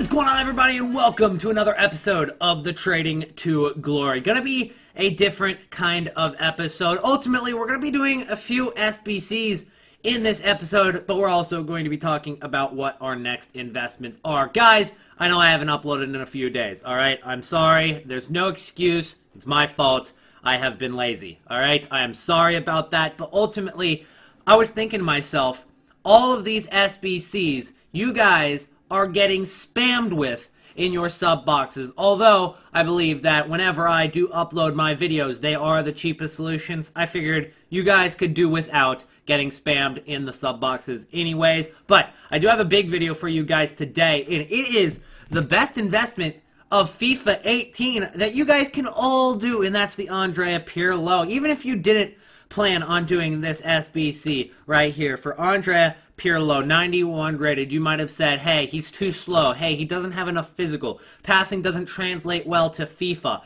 What is going on, everybody, and welcome to another episode of the Trading to Glory. Gonna be a different kind of episode. Ultimately, we're gonna be doing a few SBCs in this episode, but we're also going to be talking about what our next investments are. Guys, I know I haven't uploaded in a few days, alright? I'm sorry. There's no excuse. It's my fault. I have been lazy, alright? I am sorry about that, but ultimately, I was thinking to myself, all of these SBCs, you guys are getting spammed with in your sub boxes. Although, I believe that whenever I do upload my videos, they are the cheapest solutions. I figured you guys could do without getting spammed in the sub boxes anyways. But I do have a big video for you guys today, and it is the best investment of FIFA 18 that you guys can all do, and that's the Andrea Pirlo. Even if you didn't plan on doing this SBC right here for Andrea Pirlo, 91 rated, you might have said, hey, he's too slow. Hey, he doesn't have enough physical. Passing doesn't translate well to FIFA.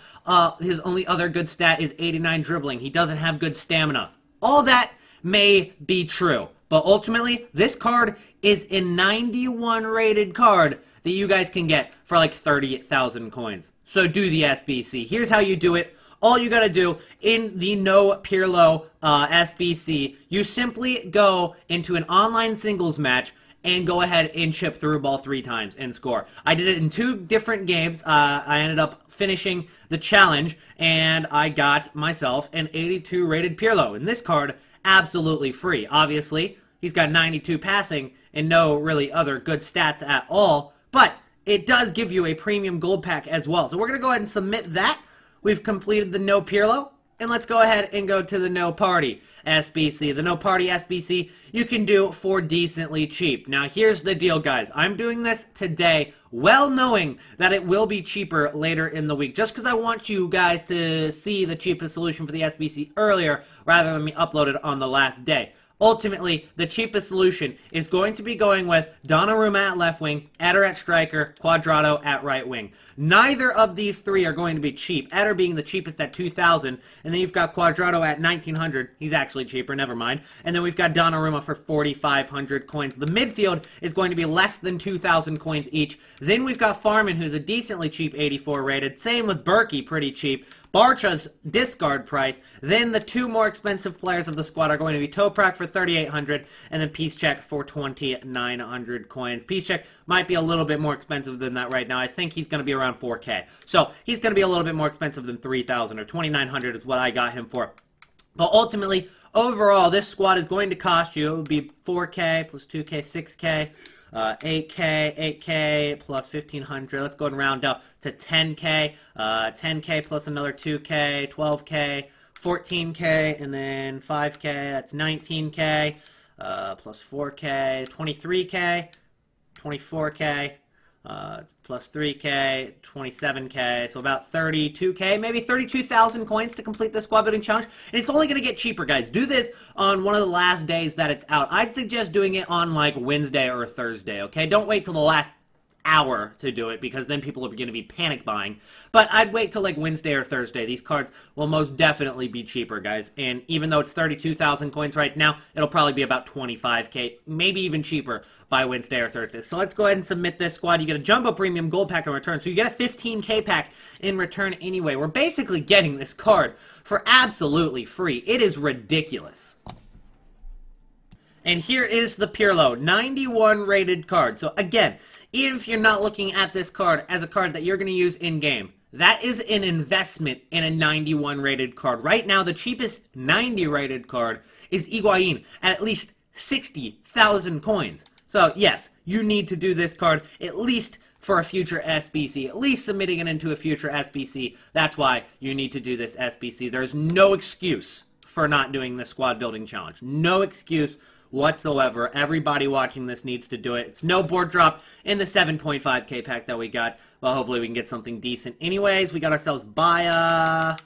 His only other good stat is 89 dribbling. He doesn't have good stamina. All that may be true, but ultimately, this card is a 91 rated card that you guys can get for like 30,000 coins. So do the SBC. Here's how you do it. All you gotta do in the No Pirlo SBC, you simply go into an online singles match and go ahead and chip through ball 3 times and score. I did it in 2 different games. I ended up finishing the challenge, and I got myself an 82 rated Pirlo. And this card, absolutely free. Obviously, he's got 92 passing and no really other good stats at all, but it does give you a premium gold pack as well. So we're gonna go ahead and submit that. We've completed the No Pirlo, and let's go ahead and go to the No Party SBC. The No Party SBC you can do for decently cheap. Now, here's the deal, guys. I'm doing this today, well knowing that it will be cheaper later in the week, just because I want you guys to see the cheapest solution for the SBC earlier, rather than me upload it on the last day. Ultimately, the cheapest solution is going to be going with Donnarumma at left wing, Eder at striker, Cuadrado at right wing. Neither of these 3 are going to be cheap. Eder being the cheapest at 2,000, and then you've got Cuadrado at 1,900. He's actually cheaper, never mind. And then we've got Donnarumma for 4,500 coins. The midfield is going to be less than 2,000 coins each. Then we've got Farman, who's a decently cheap 84 rated. Same with Berkey, pretty cheap. Barcha's discard price. Then the 2 more expensive players of the squad are going to be Toprak for 3,800 and then Piszczek for 2,900 coins. Piszczek might be a little bit more expensive than that right now. I think he's going to be around 4K. So he's going to be a little bit more expensive than 3,000 or 2,900 is what I got him for. But ultimately, overall, this squad is going to cost you, it would be 4K plus 2K, 6K. 8K plus 1,500. Let's go and round up to 10K. 10K plus another 2K, 12K, 14K, and then 5K. That's 19K plus 4K, 23K, 24K. Plus 3K, 27K, so about 32K, maybe 32,000 coins to complete the squad building challenge. And it's only going to get cheaper, guys. Do this on one of the last days that it's out. I'd suggest doing it on like Wednesday or Thursday, okay? Don't wait till the last hour to do it, because then people are going to be panic buying. But I'd wait till like Wednesday or Thursday. These cards will most definitely be cheaper, guys. And even though it's 32,000 coins right now, it'll probably be about 25K, maybe even cheaper by Wednesday or Thursday. So let's go ahead and submit this squad. You get a Jumbo Premium Gold Pack in return, so you get a 15K pack in return anyway. We're basically getting this card for absolutely free. It is ridiculous. And here is the Pirlo, 91 rated card. So again, even if you're not looking at this card as a card that you're going to use in-game, that is an investment in a 91 rated card. Right now, the cheapest 90 rated card is Higuain at least 60,000 coins. So yes, you need to do this card at least for a future SBC, at least submitting it into a future SBC. That's why you need to do this SBC. There's no excuse for not doing the squad building challenge. No excuse whatsoever. Everybody watching this needs to do it. It's no board drop in the 7.5K pack that we got. Well, hopefully we can get something decent. Anyways, we got ourselves a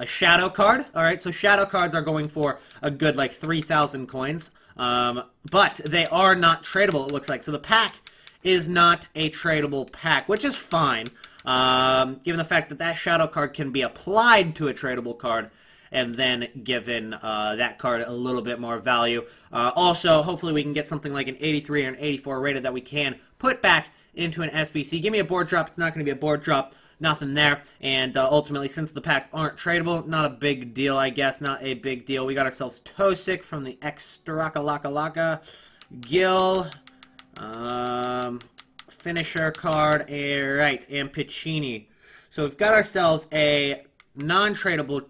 shadow card. Alright, so shadow cards are going for a good like 3,000 coins. But they are not tradable, it looks like. So the pack is not a tradable pack, which is fine. Given the fact that that shadow card can be applied to a tradable card and then given that card a little bit more value. Also, hopefully we can get something like an 83 or an 84 rated that we can put back into an SBC. Give me a board drop. It's not going to be a board drop. Nothing there. And ultimately, since the packs aren't tradable, not a big deal, I guess. Not a big deal. We got ourselves Tosic from the Extra-Laka-Laka. Gil. Finisher card. Right. And Piccini. So we've got ourselves a non-tradable...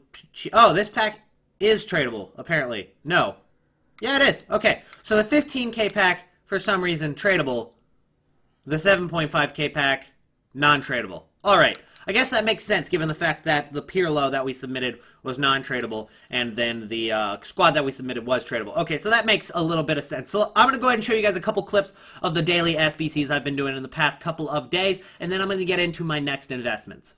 Oh, this pack is tradable, apparently. No. Yeah, it is. Okay. So the 15K pack, for some reason, tradable. The 7.5K pack, non-tradable. Alright, I guess that makes sense given the fact that the Pirlo that we submitted was non-tradable, and then the squad that we submitted was tradable. Okay, so that makes a little bit of sense. So I'm going to go ahead and show you guys a couple clips of the daily SBCs I've been doing in the past couple of days, and then I'm going to get into my next investments.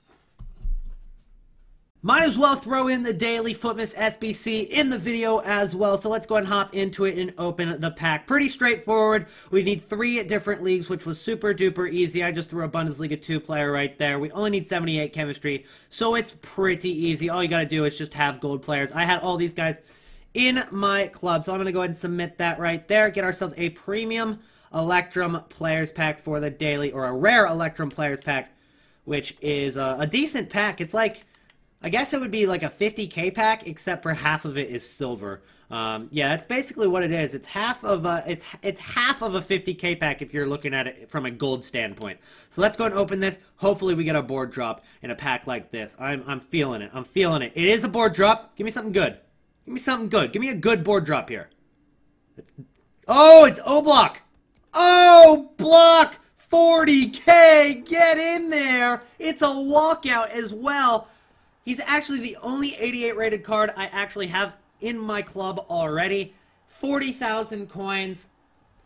Might as well throw in the daily FUTMAS SBC in the video as well, so let's go ahead and hop into it and open the pack. Pretty straightforward. We need 3 different leagues, which was super duper easy. I just threw a Bundesliga 2 player right there. We only need 78 chemistry, so it's pretty easy. All you gotta do is just have gold players. I had all these guys in my club, so I'm gonna go ahead and submit that right there. Get ourselves a premium Electrum players pack for the daily, or a rare Electrum players pack, which is a decent pack. It's like... I guess it would be like a 50K pack, except for half of it is silver. Yeah, that's basically what it is. It's half of a 50K pack if you're looking at it from a gold standpoint. So let's go and open this. Hopefully we get a board drop in a pack like this. I'm feeling it. I'm feeling it. It is a board drop. Give me something good. Give me something good. Give me a good board drop here. Oh, it's O-Block. Oh, block 40K. Get in there. It's a walkout as well. He's actually the only 88 rated card I actually have in my club already. 40,000 coins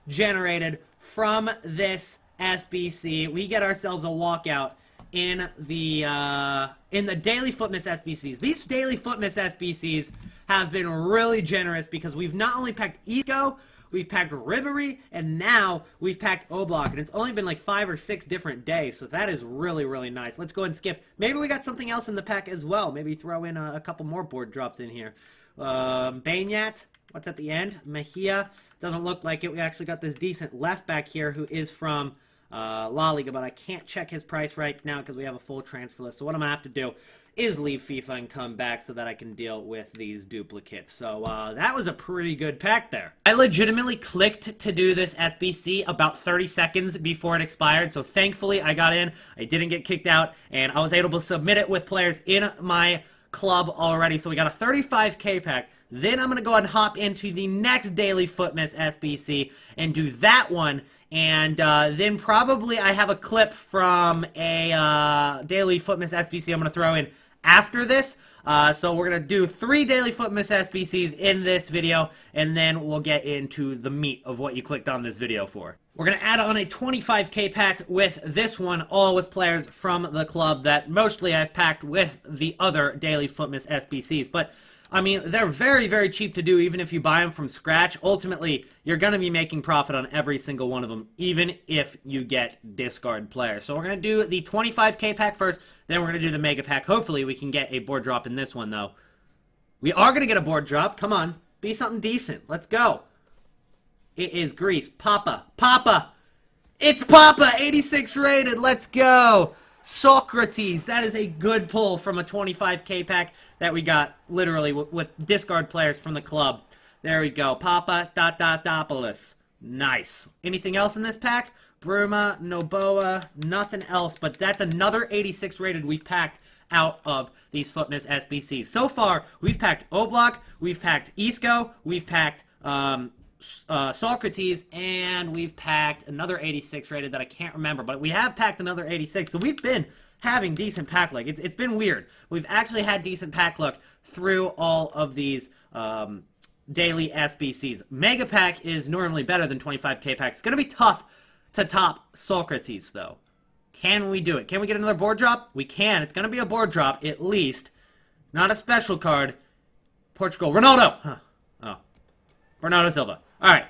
generated from this SBC. We get ourselves a walkout in the daily FUTMAS SBCs. These daily FUTMAS SBCs have been really generous because we've not only packed Isco, we've packed Ribéry, and now we've packed O-Block, and it's only been like 5 or 6 different days, so that is really, really nice. Let's go ahead and skip. Maybe we got something else in the pack as well. Maybe throw in a couple more board drops in here. Banyat, what's at the end? Mejia, doesn't look like it. We actually got this decent left back here who is from La Liga, but I can't check his price right now because we have a full transfer list. So what I'm going to have to do is leave FIFA and come back so that I can deal with these duplicates. So that was a pretty good pack there. I legitimately clicked to do this SBC about 30 seconds before it expired, so thankfully I got in, I didn't get kicked out, and I was able to submit it with players in my club already. So we got a 35K pack. Then I'm going to go ahead and hop into the next daily FUTMAS SBC and do that one. And then probably I have a clip from a daily FUTMAS SBC I'm going to throw in after this. So we're going to do 3 daily FUTMAS SBCs in this video, and then we'll get into the meat of what you clicked on this video for. We're going to add on a 25K pack with this one, all with players from the club that mostly I've packed with the other daily FUTMAS SBCs. But I mean, they're very, very cheap to do, even if you buy them from scratch. Ultimately, you're going to be making profit on every single one of them, even if you get discard players. So we're going to do the 25K pack first, then we're going to do the Mega Pack. Hopefully, we can get a board drop in this one, though. We are going to get a board drop. Come on. Be something decent. Let's go. It is Greece. Papa. Papa. It's Papa. 86 rated. Let's go. Socrates, that is a good pull from a 25K pack that we got literally with discard players from the club. There we go. Papa Statopoulos. Nice. Anything else in this pack? Bruma, Noboa, nothing else, but that's another 86 rated we've packed out of these FUTMAS SBCs. So far, we've packed O-Block, we've packed Isco, we've packed Socrates, and we've packed another 86 rated that I can't remember, but we have packed another 86, so we've been having decent pack luck. It's been weird. We've actually had decent pack luck through all of these daily SBCs. Mega Pack is normally better than 25K packs. It's going to be tough to top Socrates, though. Can we do it? Can we get another board drop? We can. It's going to be a board drop, at least. Not a special card. Portugal. Ronaldo! Huh. Oh. Bernardo Silva. Alright.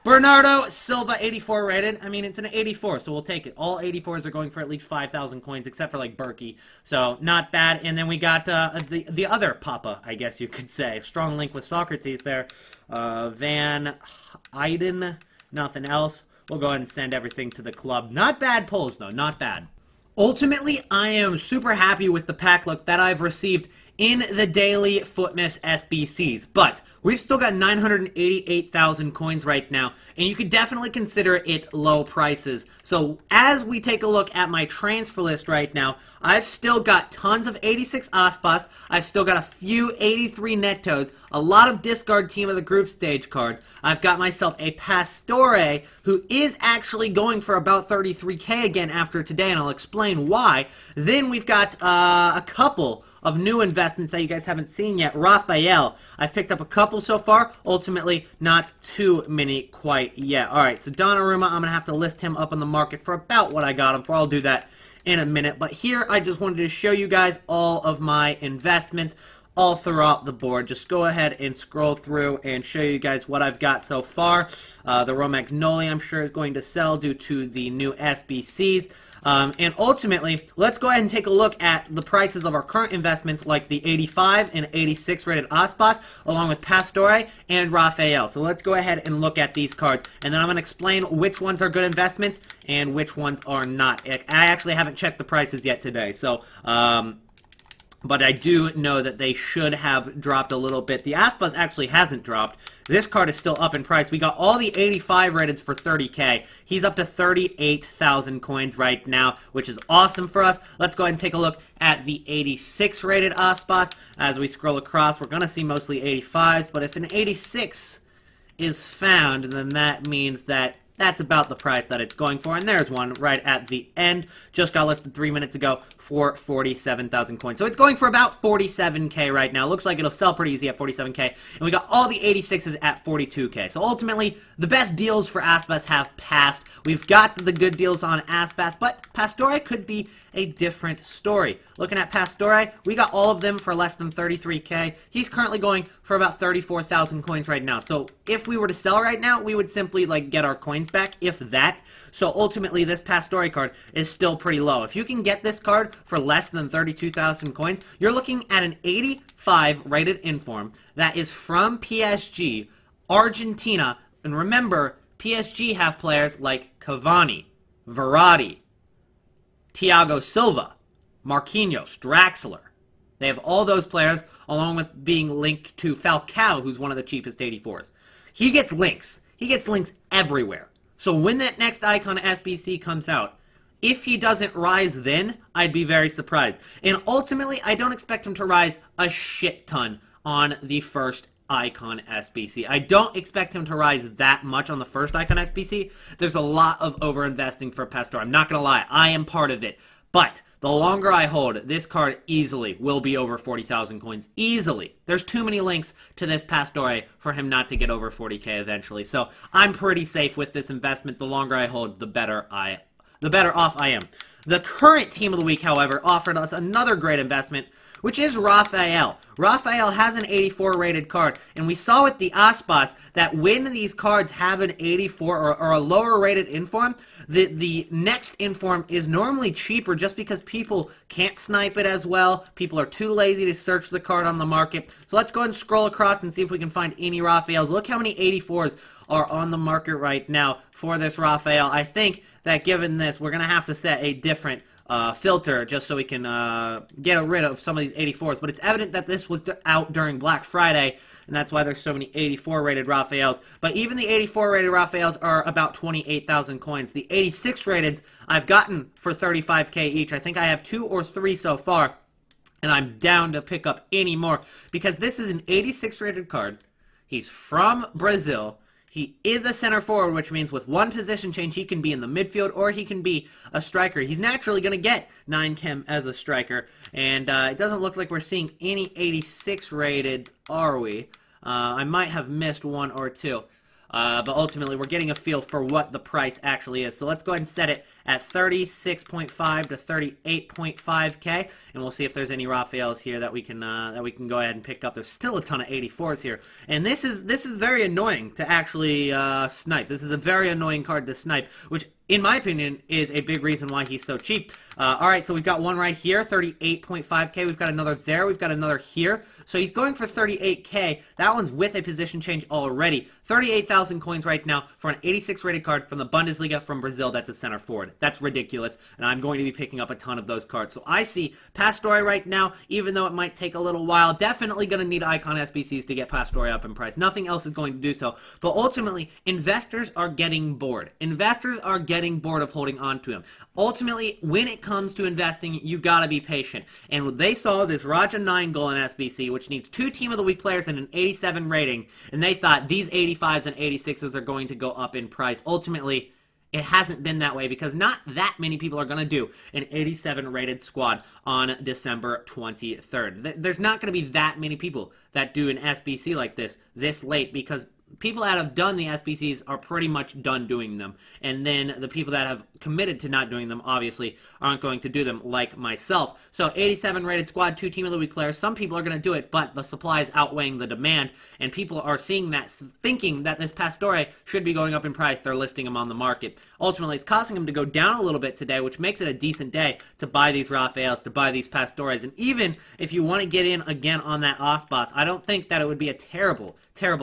Bernardo Silva, 84 rated. I mean, it's an 84, so we'll take it. All 84s are going for at least 5,000 coins, except for, like, Berkey. So, not bad. And then we got the other Papa, I guess you could say. Strong link with Socrates there. Van Eyden. Nothing else. We'll go ahead and send everything to the club. Not bad pulls, though. Not bad. Ultimately, I am super happy with the pack look that I've received in the daily FUTMAS SBCs, but we've still got 988,000 coins right now, and you could definitely consider it low prices. So as we take a look at my transfer list right now, I've still got tons of 86 Aspas, I've still got a few 83 Netos, a lot of discard team of the group stage cards. I've got myself a Pastore, who is actually going for about 33k again after today, and I'll explain why. Then we've got a couple of new investments that you guys haven't seen yet. Raphael, I've picked up a couple so far, ultimately not too many quite yet. Alright, so Donnarumma, I'm going to have to list him up on the market for about what I got him for. I'll do that in a minute, but here I just wanted to show you guys all of my investments all throughout the board. Just go ahead and scroll through and show you guys what I've got so far. The Romagnoli, I'm sure, is going to sell due to the new SBCs. And ultimately, let's go ahead and take a look at the prices of our current investments, like the 85 and 86 rated Aspas, along with Pastore and Raphael. So let's go ahead and look at these cards, and then I'm going to explain which ones are good investments and which ones are not. I actually haven't checked the prices yet today, so but I do know that they should have dropped a little bit. The Aspas actually hasn't dropped. This card is still up in price. We got all the 85 rated for 30k. He's up to 38,000 coins right now, which is awesome for us. Let's go ahead and take a look at the 86 rated Aspas. As we scroll across, we're going to see mostly 85s, but if an 86 is found, then that means that that's about the price that it's going for, and there's one right at the end. Just got listed 3 minutes ago for 47,000 coins. So it's going for about 47k right now. Looks like it'll sell pretty easy at 47k, and we got all the 86s at 42k. So ultimately, the best deals for Aspas have passed. We've got the good deals on Aspas, but Pastore could be a different story. Looking at Pastore, we got all of them for less than 33k. He's currently going for about 34,000 coins right now. So if we were to sell right now, we would simply get our coins back, if that. So ultimately, this Pastore card is still pretty low. If you can get this card for less than 32,000 coins, you're looking at an 85 rated inform that is from PSG, Argentina, and remember, PSG have players like Cavani, Verratti, Thiago Silva, Marquinhos, Draxler. They have all those players, along with being linked to Falcao, who's one of the cheapest 84s. He gets links. He gets links everywhere. So when that next Icon SBC comes out, if he doesn't rise then, I'd be very surprised. And ultimately, I don't expect him to rise a shit ton on the first Icon SBC. I don't expect him to rise that much on the first Icon SBC. There's a lot of over-investing for Pastore. I'm not going to lie. I am part of it. But the longer I hold, this card easily will be over 40,000 coins. Easily. There's too many links to this Pastore for him not to get over 40k eventually. So I'm pretty safe with this investment. The longer I hold, the better off I am. The current team of the week, however, offered us another great investment, which is Raphael. Raphael has an 84 rated card, and we saw with the Aspas that when these cards have an 84 or a lower rated inform, the next inform is normally cheaper just because people can't snipe it as well. People are too lazy to search the card on the market. So let's go ahead and scroll across and see if we can find any Raphaels. Look how many 84s are on the market right now for this Raphael. I think that given this, we're going to have to set a different filter just so we can get rid of some of these 84s. But it's evident that this was out during Black Friday, and that's why there's so many 84 rated Raphaels. But even the 84 rated Raphaels are about 28,000 coins. The 86 rateds I've gotten for 35k each. I think I have 2 or 3 so far, and I'm down to pick up any more because this is an 86 rated card. He's from Brazil. He is a center forward, which means with one position change, he can be in the midfield or he can be a striker. He's naturally going to get 9 chem as a striker, and it doesn't look like we're seeing any 86 rateds, are we? I might have missed 1 or 2. But ultimately, we're getting a feel for what the price actually is. So let's go ahead and set it at 36.5 to 38.5k, and we'll see if there's any Raphaels here that we can go ahead and pick up. There's still a ton of 84s here, and this is very annoying to actually snipe. This is a very annoying card to snipe, which in my opinion, is a big reason why he's so cheap. Alright, so we've got one right here, 38.5k. We've got another there. We've got another here. So he's going for 38k. That one's with a position change already. 38,000 coins right now for an 86 rated card from the Bundesliga from Brazil. That's a center forward. That's ridiculous, and I'm going to be picking up a ton of those cards. So I see Pastore right now, even though it might take a little while, definitely going to need Icon SBCs to get Pastore up in price. Nothing else is going to do so. But ultimately, investors are getting bored. Investors are getting bored of holding on to him. Ultimately, when it comes to investing, you gotta be patient. And they saw this Raja 9 goal in SBC, which needs 2 Team of the Week players and an 87 rating, and they thought these 85s and 86s are going to go up in price. Ultimately, it hasn't been that way because not that many people are going to do an 87 rated squad on December 23rd. There's not going to be that many people that do an SBC like this late, because people that have done the SBCs are pretty much done doing them. And then the people that have committed to not doing them, obviously, aren't going to do them, like myself. So 87 rated squad, 2 Team of the Week players. Some people are going to do it, but the supply is outweighing the demand. And people are seeing that, thinking that this Pastore should be going up in price. They're listing him on the market. Ultimately, it's causing him to go down a little bit today, which makes it a decent day to buy these Rafaels, to buy these Pastores. And even if you want to get in again on that Osbos, I don't think that it would be a terrible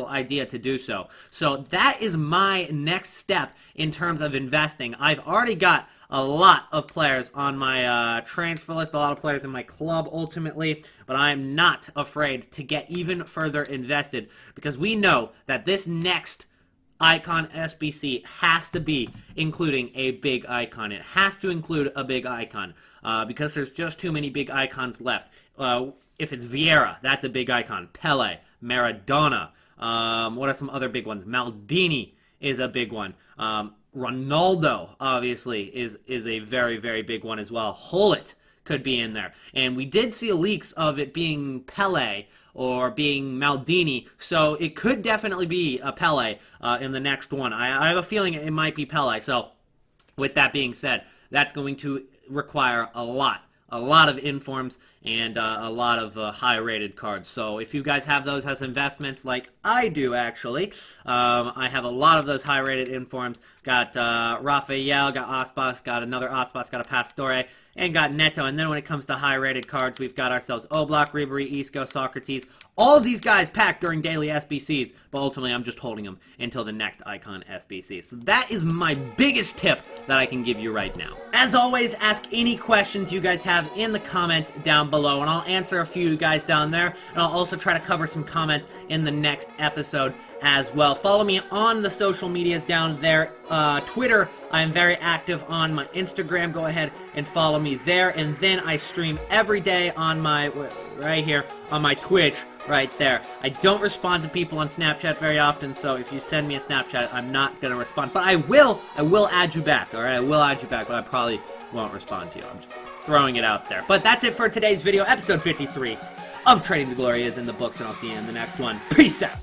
idea to do so. So that is my next step in terms of investing. I've already got a lot of players on my transfer list, a lot of players in my club ultimately, but I'm not afraid to get even further invested, because we know that this next Icon SBC has to be including a big icon. It has to include a big icon because there's just too many big icons left. If it's Vieira, that's a big icon. Pele, Maradona. What are some other big ones? Maldini is a big one. Ronaldo, obviously, is a very big one as well. Hullet could be in there. And we did see leaks of it being Pele or being Maldini, so it could definitely be a Pele in the next one. I have a feeling it might be Pele. So with that being said, that's going to require a lot of informs and a lot of high-rated cards. So if you guys have those as investments, like I do actually, I have a lot of those high-rated informs. Got Rafael, got Osbos, got another Osbos, got a Pastore, and got Neto. And then when it comes to high-rated cards, we've got ourselves Oblak, Ribery, Isco, Socrates. All of these guys packed during daily SBCs, but ultimately I'm just holding them until the next Icon SBC. So that is my biggest tip that I can give you right now. As always, ask any questions you guys have in the comments down below, and I'll answer a few of you guys down there, and I'll also try to cover some comments in the next episode as well. Follow me on the social medias down there. Twitter, I am very active on. My Instagram, go ahead and follow me there. And then I stream every day on my, right here, on my Twitch, right there. I don't respond to people on Snapchat very often, so if you send me a Snapchat, I'm not going to respond. But I will add you back, alright? I will add you back, but I probably won't respond to you. I'm just throwing it out there. But that's it for today's video. Episode 53 of Trading the Glory is in the books, and I'll see you in the next one. Peace out!